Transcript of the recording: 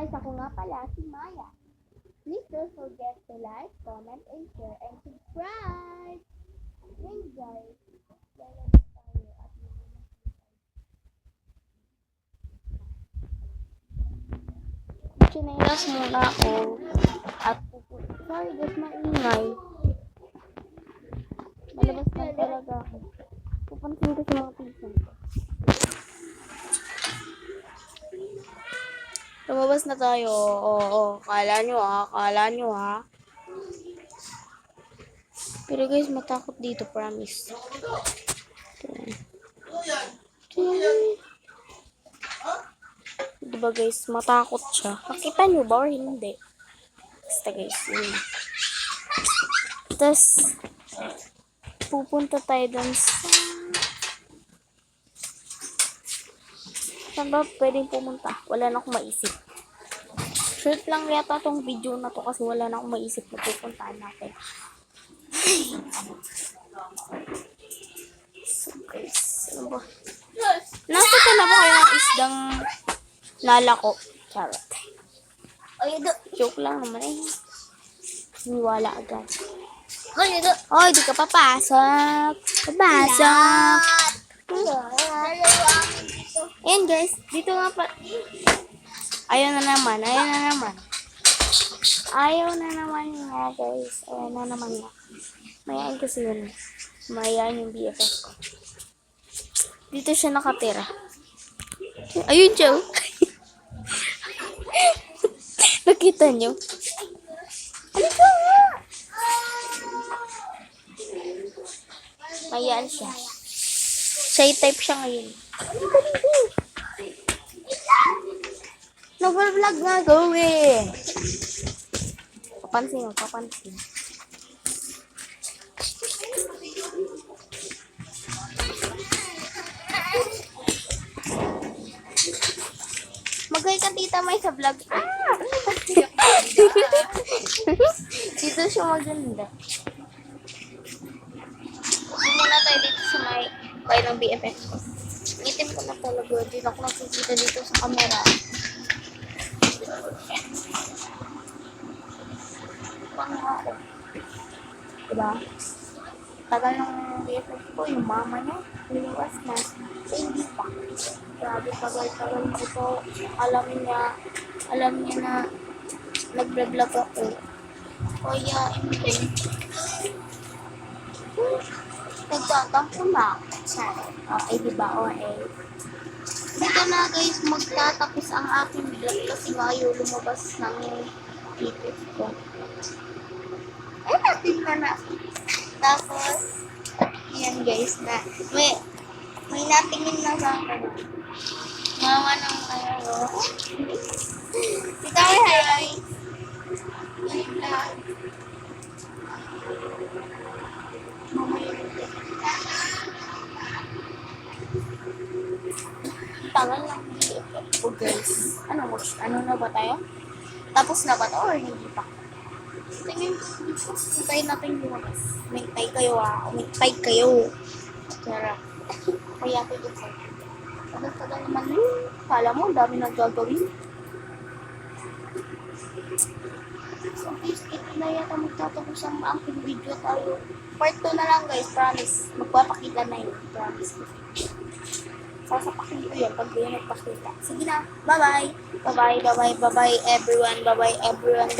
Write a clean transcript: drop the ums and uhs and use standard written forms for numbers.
guys, ako nga pala si Maya. Please don't forget to like, comment, and share, and subscribe. And guys, lalabas tayo at chinelas muna ako at pupunta. Sorry guys, maingay. Lalabas na talaga ako. Pupansin ko sa mga pinsan ko. Lumabas na tayo. Oo. Kala nyo ha. Pero guys, matakot dito, promise. Diba guys, matakot siya. Nakita nyo ba or hindi? Basta guys, yun. Tapos, pupunta tayo dun sa... Saan ba pwedeng pumunta? Wala na akong maisip. Short lang yata tong video na to kasi wala na akong maisip na pupuntahan natin. So guys, ano ba? Nasa na ba kayo ng isdang lalako? Charot. Joke lang naman eh. Niwala agad. Hoy, di ka papasok. Papasok. Ayan guys, dito nga pa. Ayaw na naman nga guys. Ayaw na naman nga. Mayaan kasi yun. Mayaan yung BFF ko. Dito siya nakatira. Ayun siya. Nakita nyo? Mayaan siya. Shy type siya ngayon. Nag-vlog nga, gawin. Papansin. Magay ka tita may sa vlog. Dito siya maganda. Muna tayo dito sa may bahay ng BFF ko. Ngitim ko na talaga. Hindi ako nakikita dito sa camera. Pang ako. Diba? Tagal ng BFF ko, yung mama niya, niliwas na. So, hindi pa. Grabe, tagal nito. Alam niya na nag-vlog ako. Kaya, hindi. Nagtatampo na. Ay, diba? Dito na guys, magtatapos ang aking vlog kasi ngayon lumabas ng ticket ko. Ay, natin na. Tapos, yan guys na. May natingin na sa akin. Mama ng ayaw. Dito ay hi. Yan na. Mama yun. Tagal lang po guys. Ano na ba tayo? Tapos na ba ito or hindi pa? Tingin ko. Hintayin natin lumabas. Umintay kayo Umintay kayo. Tara. Kaya ito dito. Tagal naman yun. Kala mo, dami na gagawin. So guys, ito na yata magtatapos ang aking video tayo. Part 2 na lang guys, promise. Magpapakita na yun, promise. Sasapakin ko yun pag di nagpakita. Sige na, bye-bye. Bye-bye everyone. Bye-bye everyone.